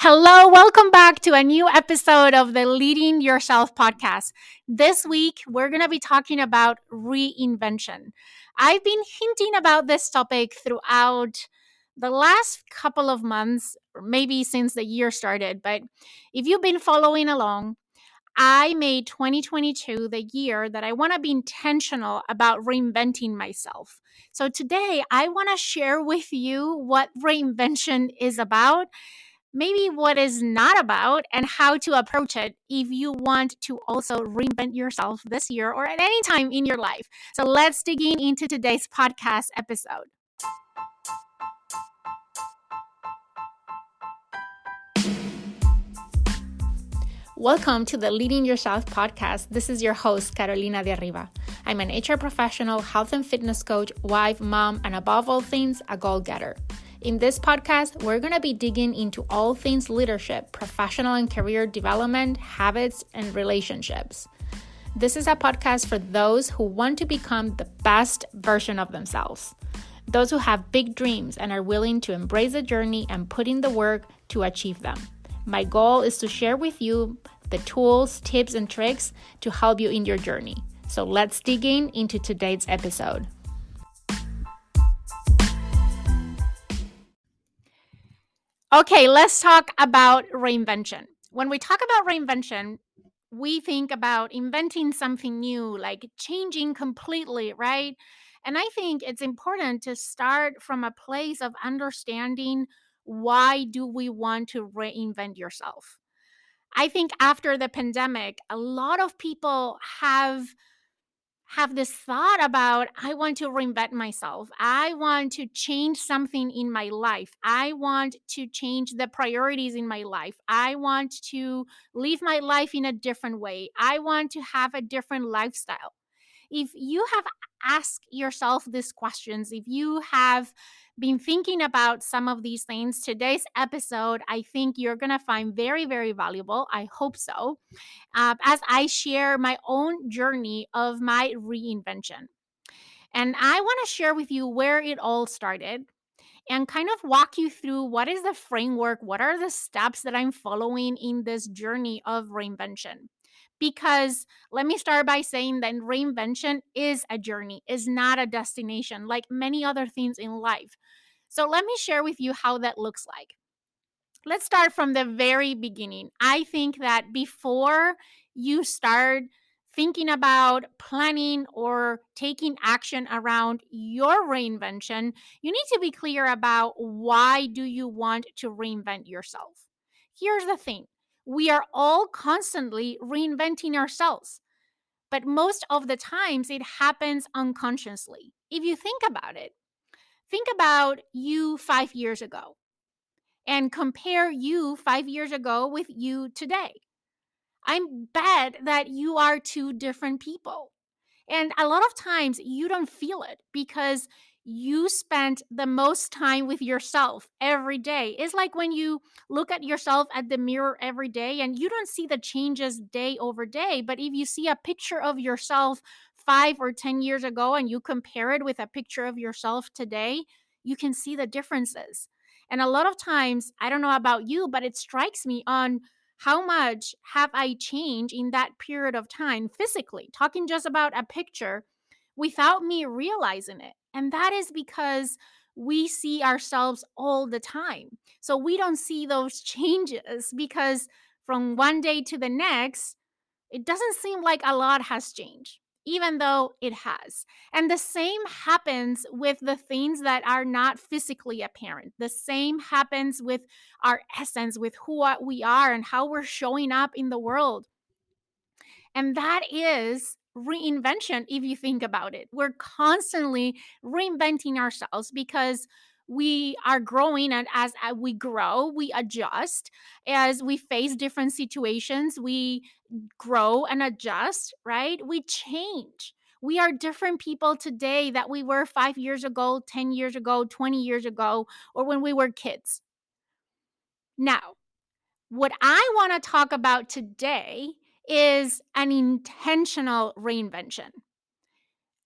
Hello, welcome back to a new episode of the Leading Yourself podcast. This week, we're going to be talking about reinvention. I've been hinting about this topic throughout the last couple of months, or maybe since the year started. But if you've been following along, I made 2022 the year that I want to be intentional about reinventing myself. So today, I want to share with you what reinvention is about, maybe what is not about, and how to approach it if you want to also reinvent yourself this year or at any time in your life. So let's dig into today's podcast episode. Welcome to the Leading Yourself podcast. This is your host, Carolina de Arriba. I'm an HR professional, health and fitness coach, wife, mom, and above all things, a goal-getter. In this podcast, we're going to be digging into all things leadership, professional and career development, habits, and relationships. This is a podcast for those who want to become the best version of themselves, those who have big dreams and are willing to embrace the journey and put in the work to achieve them. My goal is to share with you the tools, tips, and tricks to help you in your journey. So let's dig into today's episode. Okay, let's talk about reinvention. When we talk about reinvention, we think about inventing something new, like changing completely, right? And I think it's important to start from a place of understanding, why do we want to reinvent yourself? I think after the pandemic, a lot of people have this thought about, I want to reinvent myself. I want to change something in my life. I want to change the priorities in my life. I want to live my life in a different way. I want to have a different lifestyle. If you have asked yourself these questions, if you have been thinking about some of these things, today's episode, I think you're going to find very, very valuable. I hope so, as I share my own journey of my reinvention. And I want to share with you where it all started and kind of walk you through what is the framework, what are the steps that I'm following in this journey of reinvention. Because let me start by saying that reinvention is a journey, is not a destination, like many other things in life. So let me share with you how that looks like. Let's start from the very beginning. I think that before you start thinking about planning or taking action around your reinvention, you need to be clear about, why do you want to reinvent yourself? Here's the thing. We are all constantly reinventing ourselves, but most of the times it happens unconsciously. If you think about you 5 years ago and compare you 5 years ago with you today. I bet that you are two different people. And a lot of times you don't feel it because you spent the most time with yourself every day. It's like when you look at yourself at the mirror every day and you don't see the changes day over day. But if you see a picture of yourself 5 or 10 years ago and you compare it with a picture of yourself today, you can see the differences. And a lot of times, I don't know about you, but it strikes me on how much have I changed in that period of time physically, talking just about a picture without me realizing it. And that is because we see ourselves all the time. So we don't see those changes because from one day to the next, it doesn't seem like a lot has changed, even though it has. And the same happens with the things that are not physically apparent. The same happens with our essence, with who we are and how we're showing up in the world. And that is reinvention, if you think about it. We're constantly reinventing ourselves because we are growing, and as we grow, we adjust. As we face different situations, we grow and adjust, right? We change. We are different people today that we were 5 years ago, 10 years ago, 20 years ago, or when we were kids. Now, what I want to talk about today is an intentional reinvention.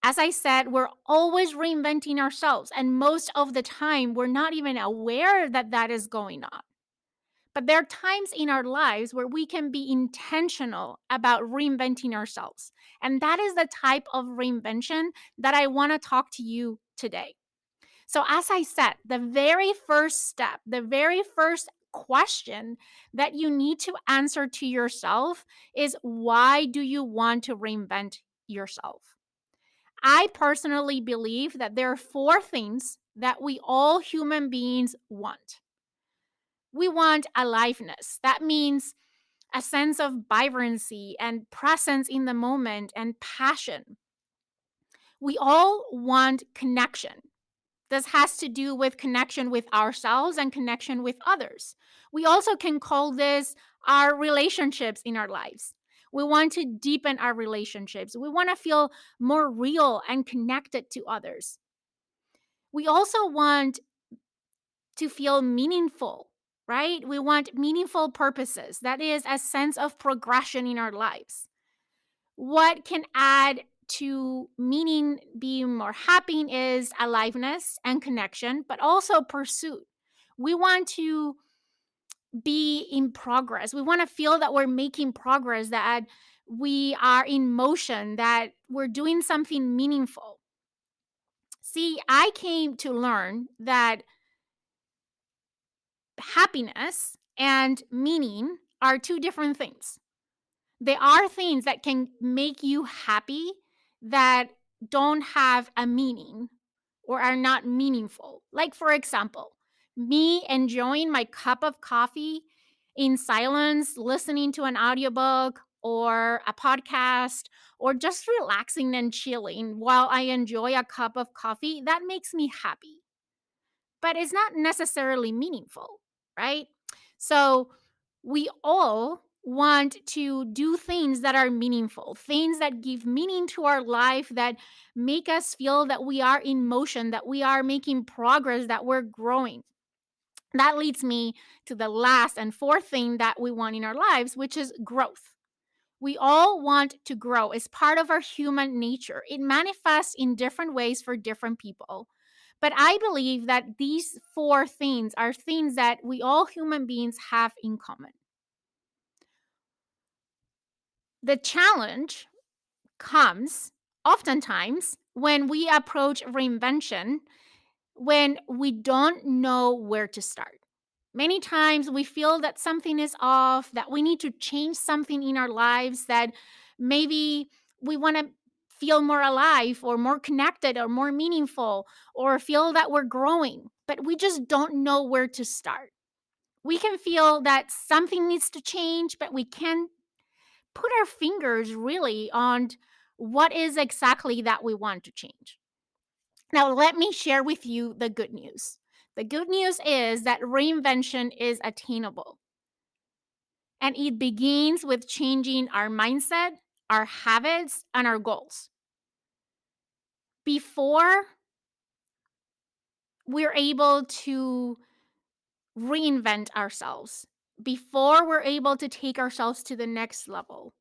As I said, we're always reinventing ourselves, and most of the time, we're not even aware that that is going on. But there are times in our lives where we can be intentional about reinventing ourselves. And that is the type of reinvention that I want to talk to you today. So, as I said, the very first step, the very first question that you need to answer to yourself is, why do you want to reinvent yourself? I personally believe that there are four things that we all human beings want. We want aliveness. That means a sense of vibrancy and presence in the moment and passion. We all want connection. This has to do with connection with ourselves and connection with others. We also can call this our relationships in our lives. We want to deepen our relationships. We want to feel more real and connected to others. We also want to feel meaningful, right? We want meaningful purposes. That is a sense of progression in our lives. What can add to meaning being more happy is aliveness and connection, but also pursuit. We want to be in progress. We want to feel that we're making progress, that we are in motion, that we're doing something meaningful. See, I came to learn that happiness and meaning are two different things. There are things that can make you happy that don't have a meaning or are not meaningful. Like, for example, me enjoying my cup of coffee in silence, listening to an audiobook or a podcast, or just relaxing and chilling while I enjoy a cup of coffee, that makes me happy. But it's not necessarily meaningful, right? So we all want to do things that are meaningful, things that give meaning to our life, that make us feel that we are in motion, that we are making progress, that we're growing. That leads me to the last and fourth thing that we want in our lives, which is growth. We all want to grow. It's part of our human nature. It manifests in different ways for different people. But I believe that these four things are things that we all human beings have in common. The challenge comes oftentimes when we approach reinvention when we don't know where to start. Many times we feel that something is off, that we need to change something in our lives, that maybe we want to feel more alive or more connected or more meaningful or feel that we're growing, but we just don't know where to start. We can feel that something needs to change, but we can't put our fingers really on what is exactly that we want to change. Now, let me share with you the good news. The good news is that reinvention is attainable, and it begins with changing our mindset, our habits, and our goals. Before we're able to reinvent ourselves, before we're able to take ourselves to the next level,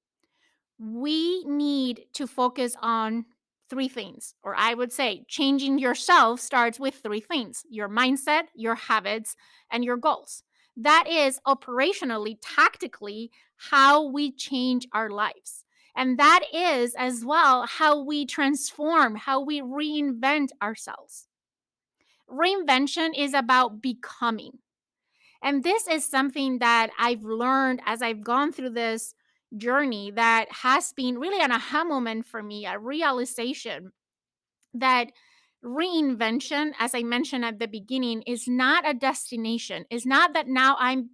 we need to focus on three things. Or I would say changing yourself starts with three things: your mindset, your habits, and your goals. That is operationally, tactically, how we change our lives. And that is as well how we transform, how we reinvent ourselves. Reinvention is about becoming. And this is something that I've learned as I've gone through this journey, that has been really an aha moment for me, a realization that reinvention, as I mentioned at the beginning, is not a destination. It's not that now I'm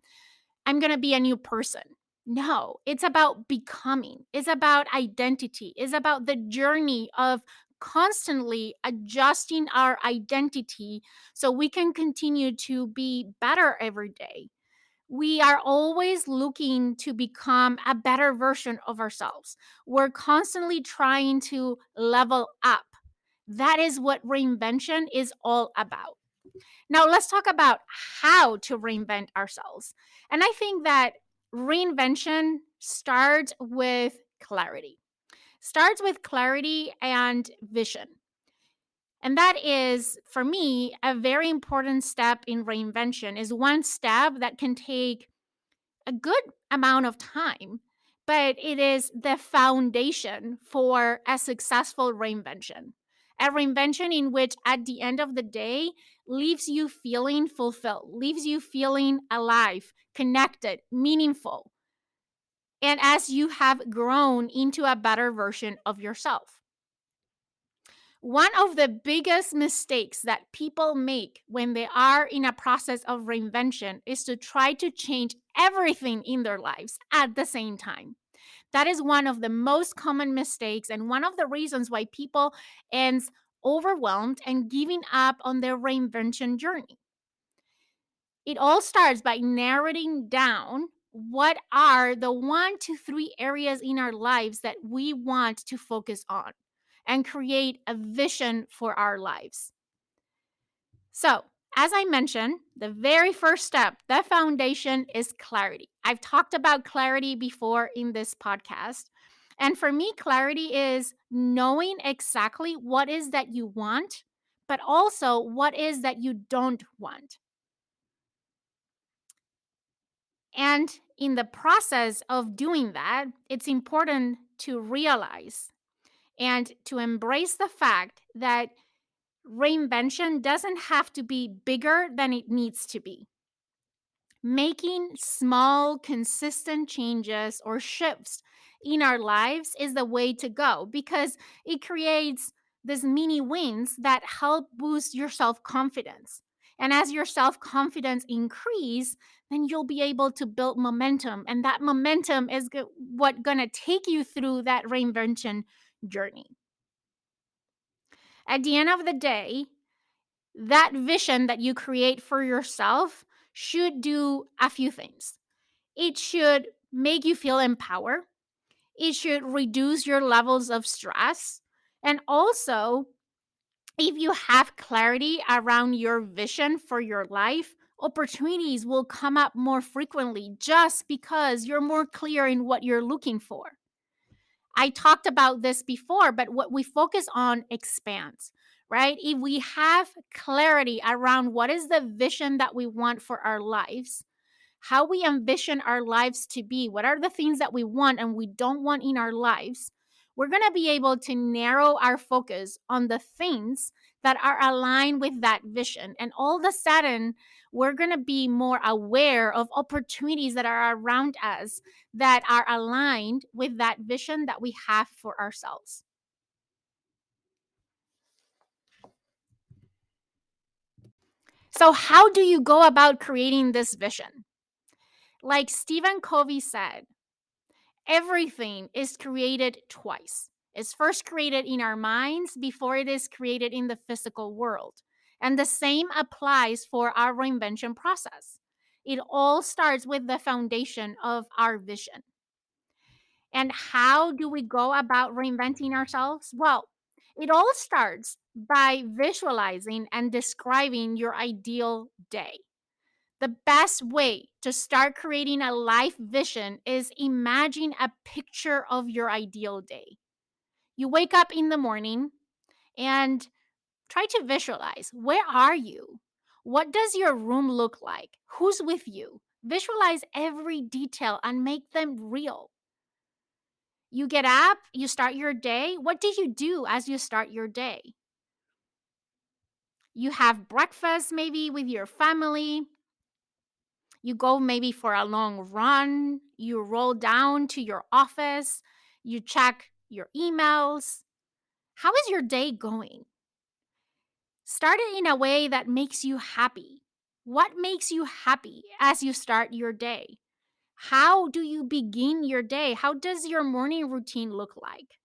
going to be a new person. No, it's about becoming. It's about identity. It's about the journey of constantly adjusting our identity so we can continue to be better every day. We are always looking to become a better version of ourselves. We're constantly trying to level up. That is what reinvention is all about. Now, let's talk about how to reinvent ourselves. And I think that reinvention starts with clarity. Starts with clarity and vision. And that is, for me, a very important step in reinvention, is one step that can take a good amount of time, but it is the foundation for a successful reinvention. A reinvention in which, at the end of the day, leaves you feeling fulfilled, leaves you feeling alive, connected, meaningful, and as you have grown into a better version of yourself. One of the biggest mistakes that people make when they are in a process of reinvention is to try to change everything in their lives at the same time. That is one of the most common mistakes and one of the reasons why people ends overwhelmed and giving up on their reinvention journey. It all starts by narrowing down what are the 1 to 3 areas in our lives that we want to focus on and create a vision for our lives. So, as I mentioned, the very first step, the foundation is clarity. I've talked about clarity before in this podcast. And for me, clarity is knowing exactly what is that you want, but also what is that you don't want. And in the process of doing that, it's important to realize and to embrace the fact that reinvention doesn't have to be bigger than it needs to be. Making small, consistent changes or shifts in our lives is the way to go because it creates these mini wins that help boost your self confidence. And as your self confidence increase, then you'll be able to build momentum, and that momentum is what gonna take you through that reinvention journey. At the end of the day, that vision that you create for yourself should do a few things. It should make you feel empowered. It should reduce your levels of stress. And also, if you have clarity around your vision for your life, opportunities will come up more frequently just because you're more clear in what you're looking for. I talked about this before, but what we focus on expands, right? If we have clarity around what is the vision that we want for our lives, how we envision our lives to be, what are the things that we want and we don't want in our lives, we're going to be able to narrow our focus on the things that are aligned with that vision. And all of a sudden, we're going to be more aware of opportunities that are around us that are aligned with that vision that we have for ourselves. So, how do you go about creating this vision? Like Stephen Covey said, everything is created twice. It's first created in our minds before it is created in the physical world. And the same applies for our reinvention process. It all starts with the foundation of our vision. And how do we go about reinventing ourselves? Well, it all starts by visualizing and describing your ideal day. The best way to start creating a life vision is imagine a picture of your ideal day. You wake up in the morning and try to visualize, where are you? What does your room look like? Who's with you? Visualize every detail and make them real. You get up, you start your day. What do you do as you start your day? You have breakfast maybe with your family. You go maybe for a long run. You roll down to your office. You check your emails. How is your day going? Start it in a way that makes you happy. What makes you happy as you start your day? How do you begin your day? How does your morning routine look like?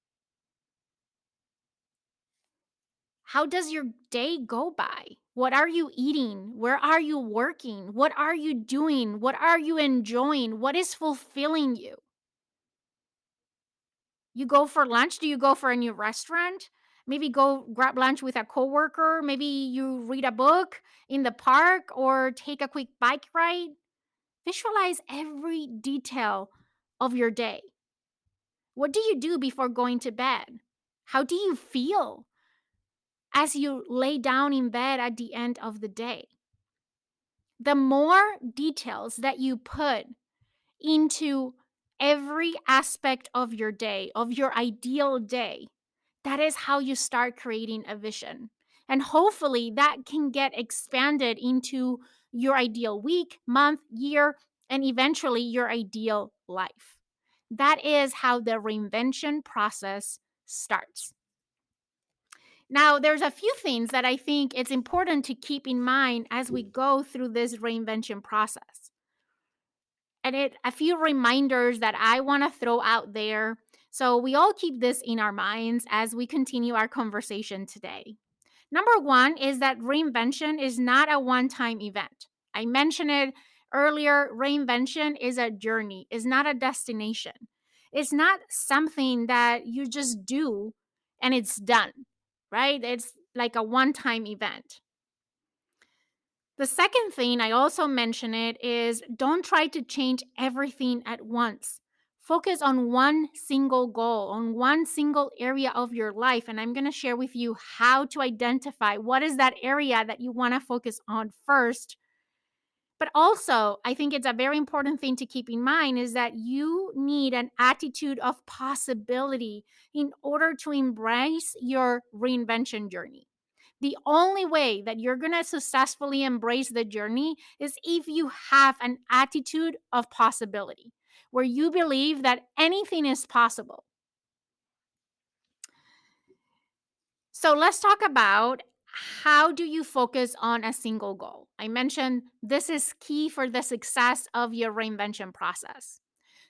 How does your day go by? What are you eating? Where are you working? What are you doing? What are you enjoying? What is fulfilling you? You go for lunch? Do you go for a new restaurant? Maybe go grab lunch with a coworker. Maybe you read a book in the park or take a quick bike ride. Visualize every detail of your day. What do you do before going to bed? How do you feel as you lay down in bed at the end of the day? The more details that you put into every aspect of your day, of your ideal day, that is how you start creating a vision. And hopefully that can get expanded into your ideal week, month, year, and eventually your ideal life. That is how the reinvention process starts. Now, there's a few things that I think it's important to keep in mind as we go through this reinvention process. And a few reminders that I want to throw out there so we all keep this in our minds as we continue our conversation today. Number one is that reinvention is not a one time event. I mentioned it earlier. Reinvention is a journey, is not a destination. It's not something that you just do and it's done, right? It's like a one time event. The second thing I also mention it is don't try to change everything at once. Focus on one single goal, on one single area of your life. And I'm going to share with you how to identify what is that area that you want to focus on first. But also, I think it's a very important thing to keep in mind is that you need an attitude of possibility in order to embrace your reinvention journey. The only way that you're going to successfully embrace the journey is if you have an attitude of possibility, where you believe that anything is possible. So let's talk about how do you focus on a single goal? I mentioned this is key for the success of your reinvention process.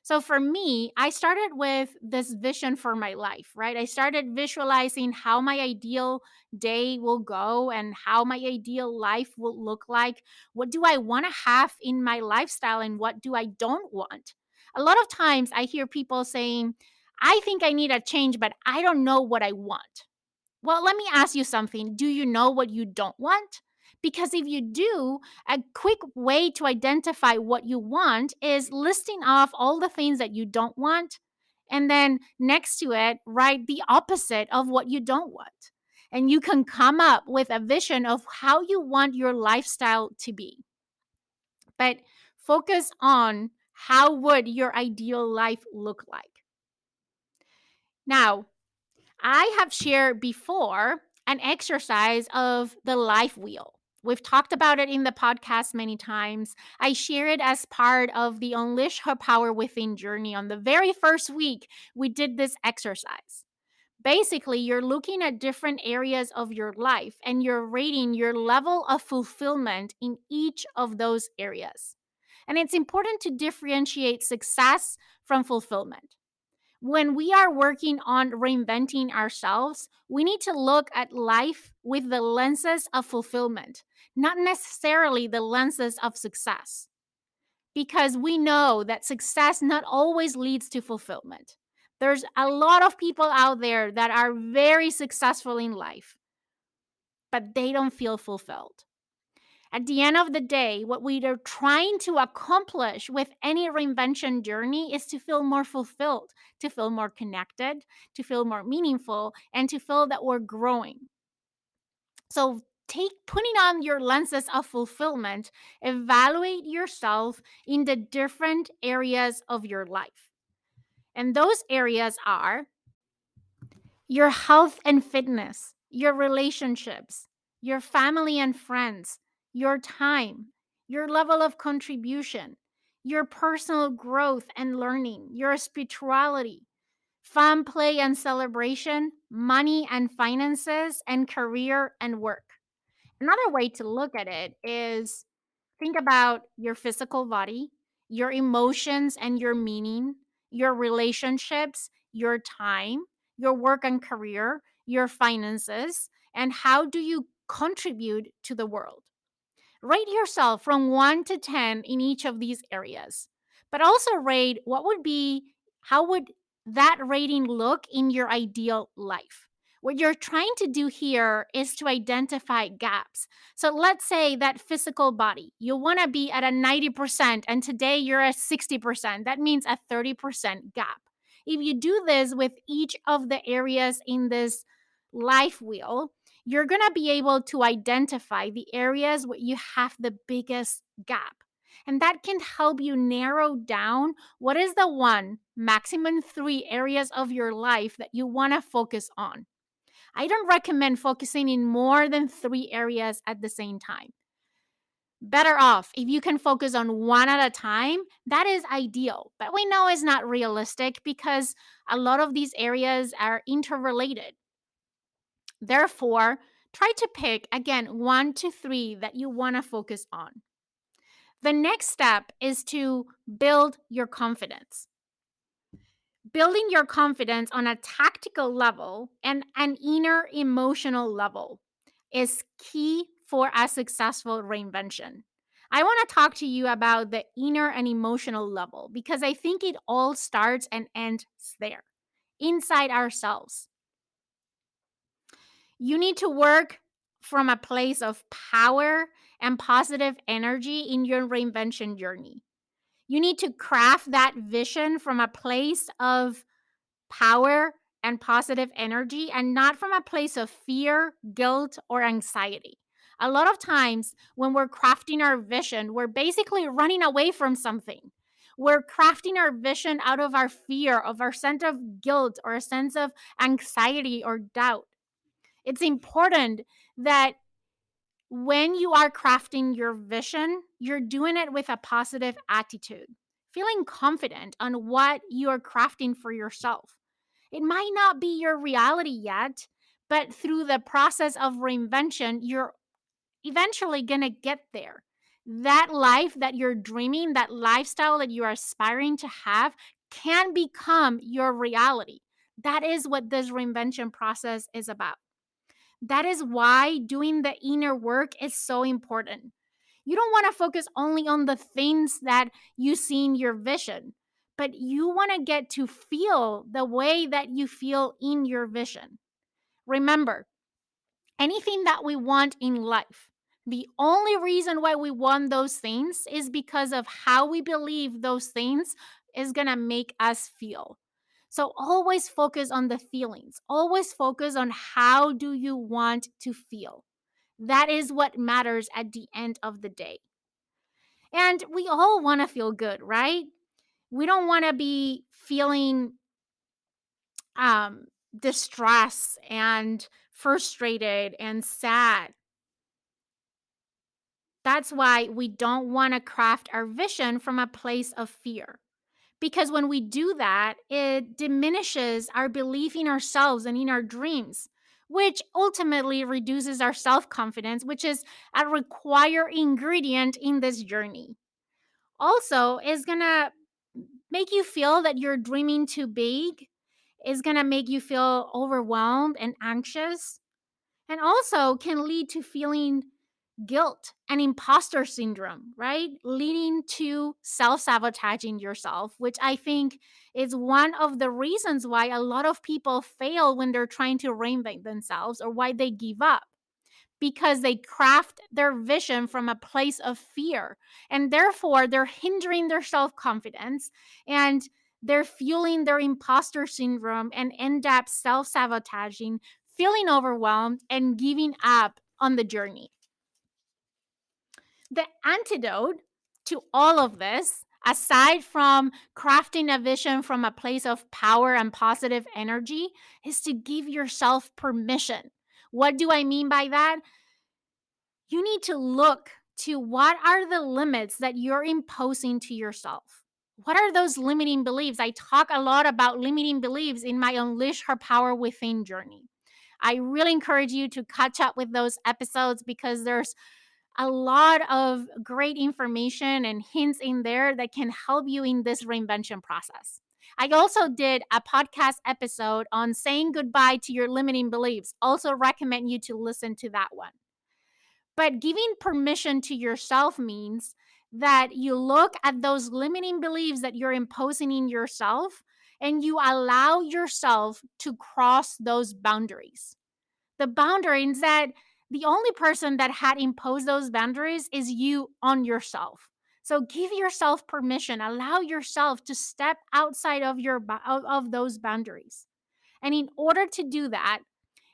So for me, I started with this vision for my life, right? I started visualizing how my ideal day will go and how my ideal life will look like. What do I want to have in my lifestyle and what do I don't want? A lot of times I hear people saying, I think I need a change, but I don't know what I want. Well, let me ask you something. Do you know what you don't want? Because if you do, a quick way to identify what you want is listing off all the things that you don't want. And then next to it, write the opposite of what you don't want. And you can come up with a vision of how you want your lifestyle to be. But focus on how would your ideal life look like. Now, I have shared before an exercise of the life wheel. We've talked about it in the podcast many times. I share it as part of the Unleash Her Power Within journey. On the very first week, we did this exercise. Basically, you're looking at different areas of your life and you're rating your level of fulfillment in each of those areas. And it's important to differentiate success from fulfillment. When we are working on reinventing ourselves, we need to look at life with the lenses of fulfillment, not necessarily the lenses of success. Because we know that success not always leads to fulfillment. There's a lot of people out there that are very successful in life, but they don't feel fulfilled. At the end of the day, what we are trying to accomplish with any reinvention journey is to feel more fulfilled, to feel more connected, to feel more meaningful, and to feel that we're growing. So, putting on your lenses of fulfillment, evaluate yourself in the different areas of your life. And those areas are your health and fitness, your relationships, your family and friends, your time, your level of contribution, your personal growth and learning, your spirituality, fun, play, and celebration, money and finances, and career and work. Another way to look at it is think about your physical body, your emotions and your meaning, your relationships, your time, your work and career, your finances, and how do you contribute to the world. Rate yourself from 1 to 10 in each of these areas, but also rate how would that rating look in your ideal life. What you're trying to do here is to identify gaps. So let's say that physical body, you want to be at a 90%, and today you're at 60%. That means a 30% gap. If you do this with each of the areas in this life wheel, you're going to be able to identify the areas where you have the biggest gap. And that can help you narrow down what is the one, maximum three areas of your life that you want to focus on. I don't recommend focusing in more than three areas at the same time. Better off if you can focus on one at a time, that is ideal. But we know it's not realistic because a lot of these areas are interrelated. Therefore, try to pick again one to three that you want to focus on. The next step is to build your confidence. Building your confidence on a tactical level and an inner emotional level is key for a successful reinvention. I want to talk to you about the inner and emotional level because I think it all starts and ends there, inside ourselves. You need to work from a place of power and positive energy in your reinvention journey. You need to craft that vision from a place of power and positive energy and not from a place of fear, guilt, or anxiety. A lot of times when we're crafting our vision, we're basically running away from something. We're crafting our vision out of our fear, of our sense of guilt, or a sense of anxiety or doubt. It's important that when you are crafting your vision, you're doing it with a positive attitude, feeling confident on what you are crafting for yourself. It might not be your reality yet, but through the process of reinvention, you're eventually going to get there. That life that you're dreaming, that lifestyle that you are aspiring to have, can become your reality. That is what this reinvention process is about. That is why doing the inner work is so important. You don't want to focus only on the things that you see in your vision, but you want to get to feel the way that you feel in your vision. Remember, anything that we want in life, the only reason why we want those things is because of how we believe those things is going to make us feel. So always focus on the feelings. Always focus on how do you want to feel. That is what matters at the end of the day. And we all want to feel good, right? We don't want to be feeling um distress and frustrated and sad. That's why we don't want to craft our vision from a place of fear. Because when we do that, it diminishes our belief in ourselves and in our dreams, which ultimately reduces our self confidence, which is a required ingredient in this journey. Also, is going to make you feel that you're dreaming too big, is going to make you feel overwhelmed and anxious, and also can lead to feeling guilt and imposter syndrome, right? Leading to self sabotaging yourself, which I think is one of the reasons why a lot of people fail when they're trying to reinvent themselves or why they give up because they craft their vision from a place of fear. And therefore, they're hindering their self confidence and they're fueling their imposter syndrome and end up self sabotaging, feeling overwhelmed, and giving up on the journey. The antidote to all of this, aside from crafting a vision from a place of power and positive energy, is to give yourself permission. What do I mean by that? You need to look to what are the limits that you're imposing to yourself. What are those limiting beliefs? I talk a lot about limiting beliefs in my Unleash Her Power Within journey. I really encourage you to catch up with those episodes because there's a lot of great information and hints in there that can help you in this reinvention process. I also did a podcast episode on saying goodbye to your limiting beliefs. Also recommend you to listen to that one. But giving permission to yourself means that you look at those limiting beliefs that you're imposing in yourself and you allow yourself to cross those boundaries. The boundaries that the only person that had imposed those boundaries is you on yourself. So give yourself permission, allow yourself to step outside of of those boundaries. And in order to do that,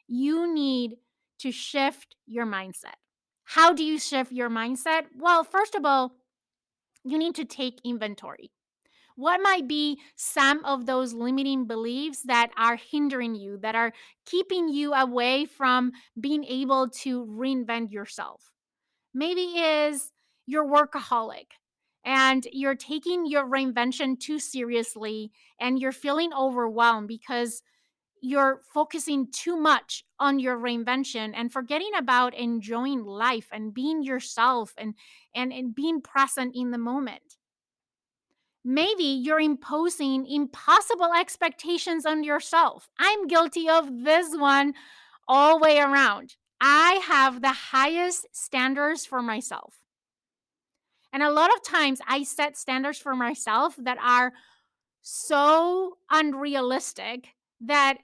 you need to shift your mindset. How do you shift your mindset? Well, first of all, You need to take inventory. What might be some of those limiting beliefs that are hindering you, that are keeping you away from being able to reinvent yourself? Maybe is you're workaholic and you're taking your reinvention too seriously and you're feeling overwhelmed because you're focusing too much on your reinvention and forgetting about enjoying life and being yourself and being present in the moment. Maybe you're imposing impossible expectations on yourself. I'm guilty of this one all way around. I have the highest standards for myself. And a lot of times I set standards for myself that are so unrealistic that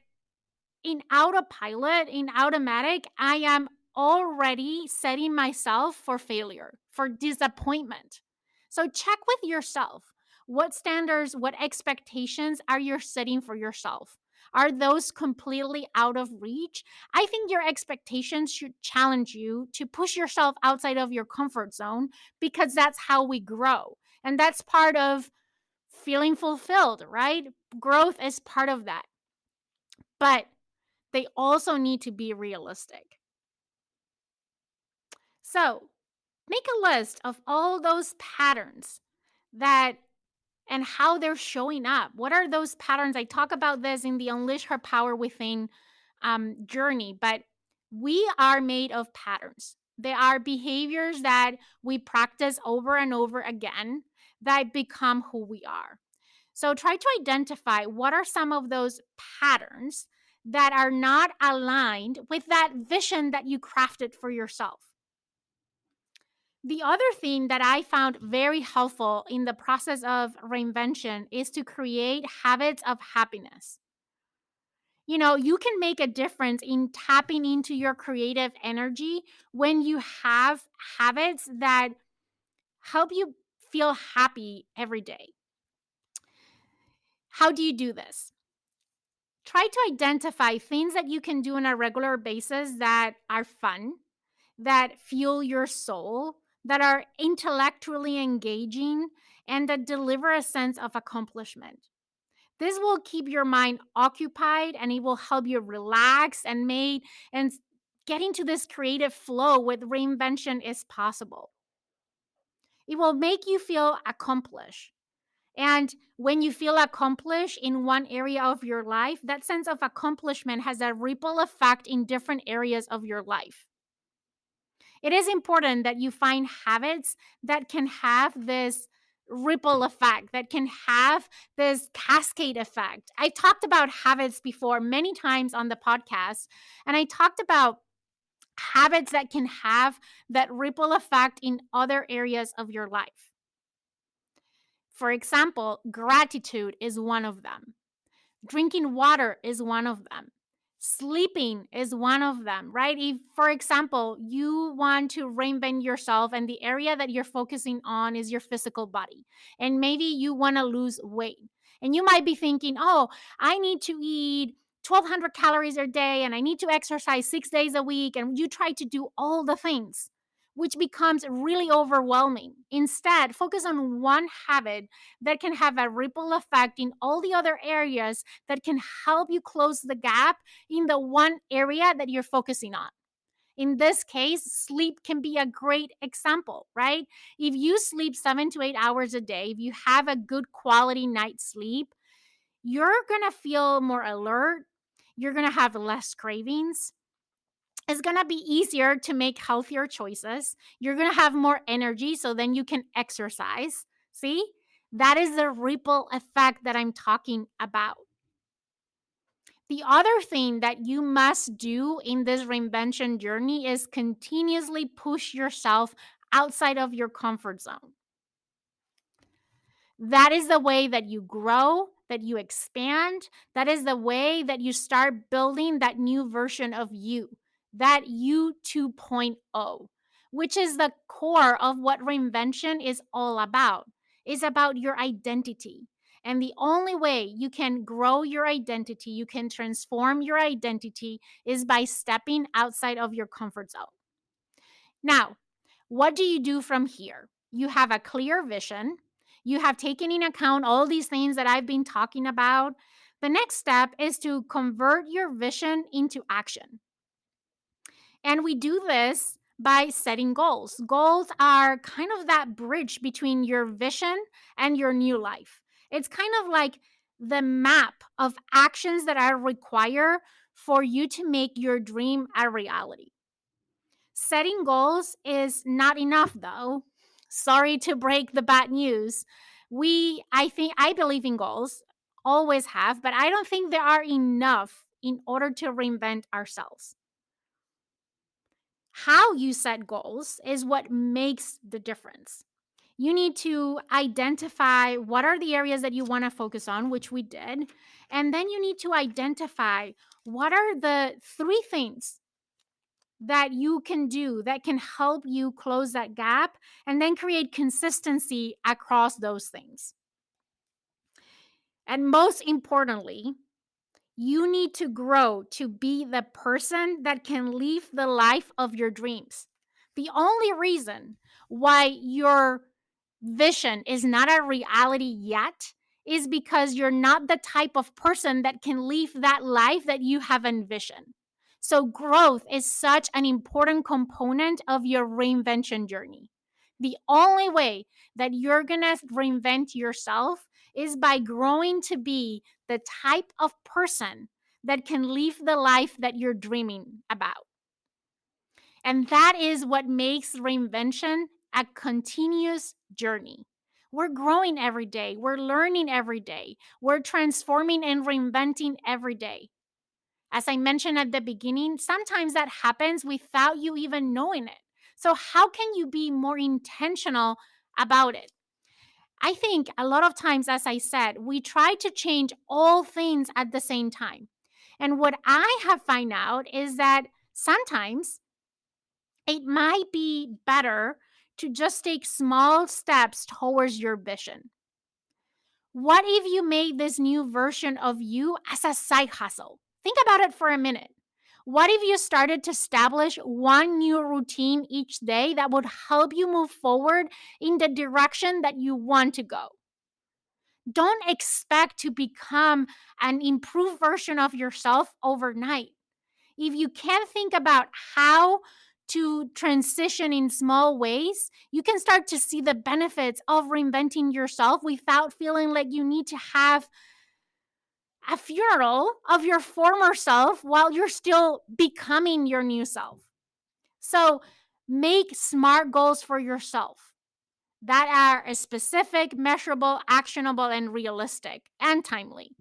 in autopilot, in automatic, I am already setting myself for failure, for disappointment. So check with yourself. What standards, what expectations are you setting for yourself? Are those completely out of reach? I think your expectations should challenge you to push yourself outside of your comfort zone because that's how we grow. And that's part of feeling fulfilled, right? Growth is part of that. But they also need to be realistic. So, make a list of all those patterns that and how they're showing up. What are those patterns? I talk about this in the Unleash Her Power Within journey, but we are made of patterns. They are behaviors that we practice over and over again that become who we are. So try to identify what are some of those patterns that are not aligned with that vision that you crafted for yourself. The other thing that I found very helpful in the process of reinvention is to create habits of happiness. You know, you can make a difference in tapping into your creative energy when you have habits that help you feel happy every day. How do you do this? Try to identify things that you can do on a regular basis that are fun, that fuel your soul, that are intellectually engaging, and that deliver a sense of accomplishment. This will keep your mind occupied and it will help you relax and get into this creative flow with reinvention is possible. It will make you feel accomplished. And when you feel accomplished in one area of your life, that sense of accomplishment has a ripple effect in different areas of your life. It is important that you find habits that can have this ripple effect, that can have this cascade effect. I talked about habits before many times on the podcast, and I talked about habits that can have that ripple effect in other areas of your life. For example, gratitude is one of them. Drinking water is one of them. Sleeping is one of them, right? If, for example, you want to reinvent yourself and the area that you're focusing on is your physical body, and maybe you want to lose weight, and you might be thinking, oh, I need to eat 1,200 calories a day and I need to exercise 6 days a week, and you try to do all the things, which becomes really overwhelming. Instead, focus on one habit that can have a ripple effect in all the other areas that can help you close the gap in the one area that you're focusing on. In this case, sleep can be a great example, right? If you sleep 7 to 8 hours a day, if you have a good quality night's sleep, you're going to feel more alert. You're going to have less cravings. It's going to be easier to make healthier choices. You're going to have more energy, so then you can exercise. See? That is the ripple effect that I'm talking about. The other thing that you must do in this reinvention journey is continuously push yourself outside of your comfort zone. That is the way that you grow, that you expand. That is the way that you start building that new version of you, that you 2.0, which is the core of what reinvention is all about. It's about your identity. And the only way you can grow your identity, you can transform your identity, is by stepping outside of your comfort zone. Now, what do you do from here? you have a clear vision, you have taken in account all these things that I've been talking about. The next step is to convert your vision into action. And we do this by setting goals. Goals are kind of that bridge between your vision and your new life. It's kind of like the map of actions that are required for you to make your dream a reality. Setting goals is not enough though. Sorry to break the bad news. I believe in goals, always have, but I don't think there are enough in order to reinvent ourselves. How you set goals is what makes the difference. You need to identify what are the areas that you want to focus on, which we did. And then you need to identify what are the three things that you can do that can help you close that gap and then create consistency across those things. And most importantly, you need to grow to be the person that can live the life of your dreams. The only reason why your vision is not a reality yet is because you're not the type of person that can live that life that you have envisioned. So, growth is such an important component of your reinvention journey. The only way that you're going to reinvent yourself is by growing to be the type of person that can live the life that you're dreaming about. And that is what makes reinvention a continuous journey. We're growing every day, we're learning every day, we're transforming and reinventing every day. As I mentioned at the beginning, sometimes that happens without you even knowing it. So, how can you be more intentional about it? I think a lot of times, as I said, we try to change all things at the same time. And what I have found out is that sometimes it might be better to just take small steps towards your vision. What if you made this new version of you as a side hustle? Think about it for a minute. What if you started to establish one new routine each day that would help you move forward in the direction that you want to go? Don't expect to become an improved version of yourself overnight. If you can think about how to transition in small ways, you can start to see the benefits of reinventing yourself without feeling like you need to have a funeral of your former self while you're still becoming your new self. So, make smart goals for yourself that are specific, measurable, actionable, and realistic and timely.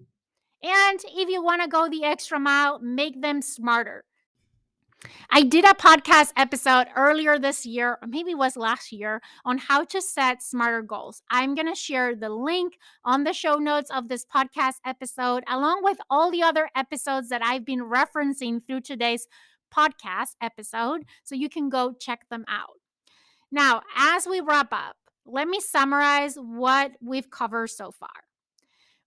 And if you want to go the extra mile, make them smarter. I did a podcast episode earlier this year, or maybe it was last year, on how to set smarter goals. I'm going to share the link on the show notes of this podcast episode, along with all the other episodes that I've been referencing through today's podcast episode, so you can go check them out. Now, as we wrap up, let me summarize what we've covered so far.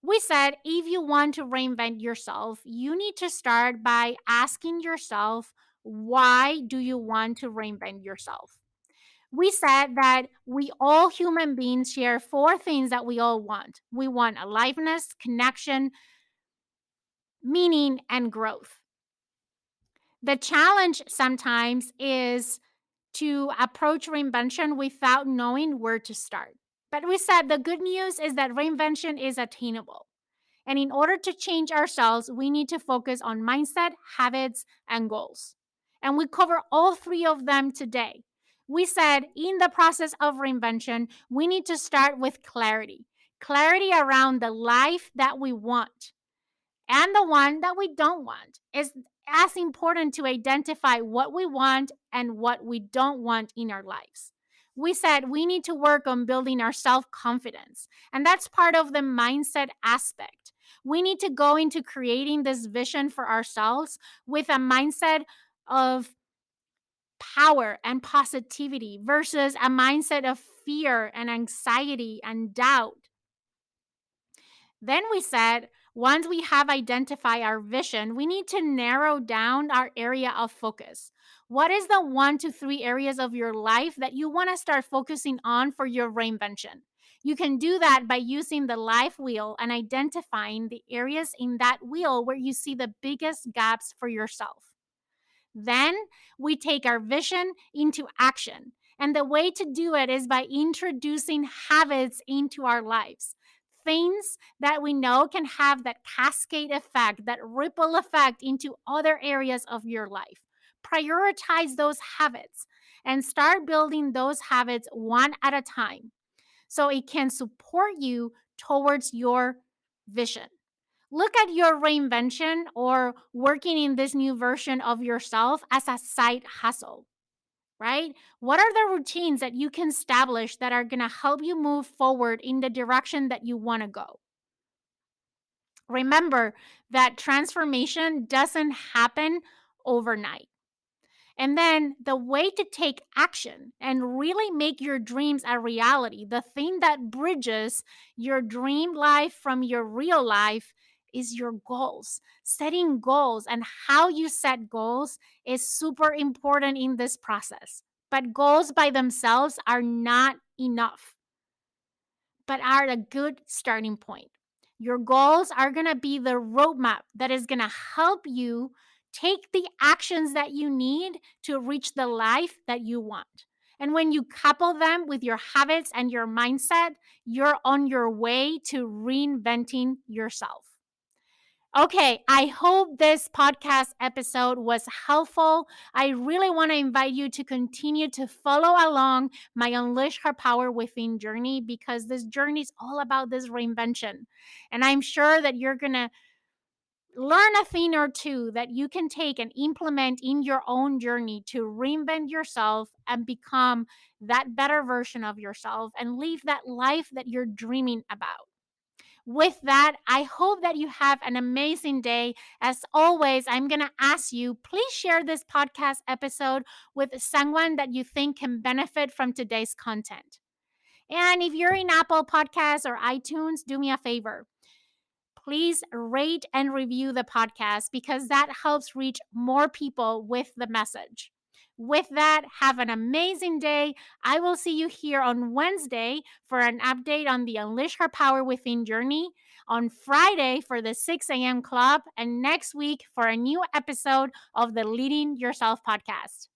We said if you want to reinvent yourself, you need to start by asking yourself, why do you want to reinvent yourself? We said that we all human beings share four things that we all want. We want aliveness, connection, meaning, and growth. The challenge sometimes is to approach reinvention without knowing where to start. But we said the good news is that reinvention is attainable. And in order to change ourselves, we need to focus on mindset, habits, and goals. And we cover all three of them today. We said in the process of reinvention, we need to start with clarity around the life that we want and the one that we don't want. It's as important to identify what we want and what we don't want in our lives. We said we need to work on building our self confidence, and that's part of the mindset aspect. We need to go into creating this vision for ourselves with a mindset of power and positivity versus a mindset of fear and anxiety and doubt. Then we said, once we have identified our vision, we need to narrow down our area of focus. What is the 1 to 3 areas of your life that you want to start focusing on for your reinvention? You can do that by using the life wheel and identifying the areas in that wheel where you see the biggest gaps for yourself. Then we take our vision into action. And the way to do it is by introducing habits into our lives. Things that we know can have that cascade effect, that ripple effect into other areas of your life. Prioritize those habits and start building those habits one at a time so it can support you towards your vision. Look at your reinvention or working in this new version of yourself as a side hustle, right? What are the routines that you can establish that are going to help you move forward in the direction that you want to go? Remember that transformation doesn't happen overnight. And then the way to take action and really make your dreams a reality, the thing that bridges your dream life from your real life is your goals. Setting goals and how you set goals is super important in this process. But goals by themselves are not enough, but are a good starting point. Your goals are going to be the roadmap that is going to help you take the actions that you need to reach the life that you want. And when you couple them with your habits and your mindset, you're on your way to reinventing yourself. Okay, I hope this podcast episode was helpful. I really want to invite you to continue to follow along my Unleash Her Power Within journey because this journey is all about this reinvention. And I'm sure that you're going to learn a thing or two that you can take and implement in your own journey to reinvent yourself and become that better version of yourself and live that life that you're dreaming about. With that, I hope that you have an amazing day. As always, I'm going to ask you, please share this podcast episode with someone that you think can benefit from today's content. And if you're in Apple Podcasts or iTunes, do me a favor. Please rate and review the podcast because that helps reach more people with the message. With that, have an amazing day. I will see you here on Wednesday for an update on the Unleash Her Power Within journey, on Friday for the 6 a.m. club, and next week for a new episode of the Leading Yourself podcast.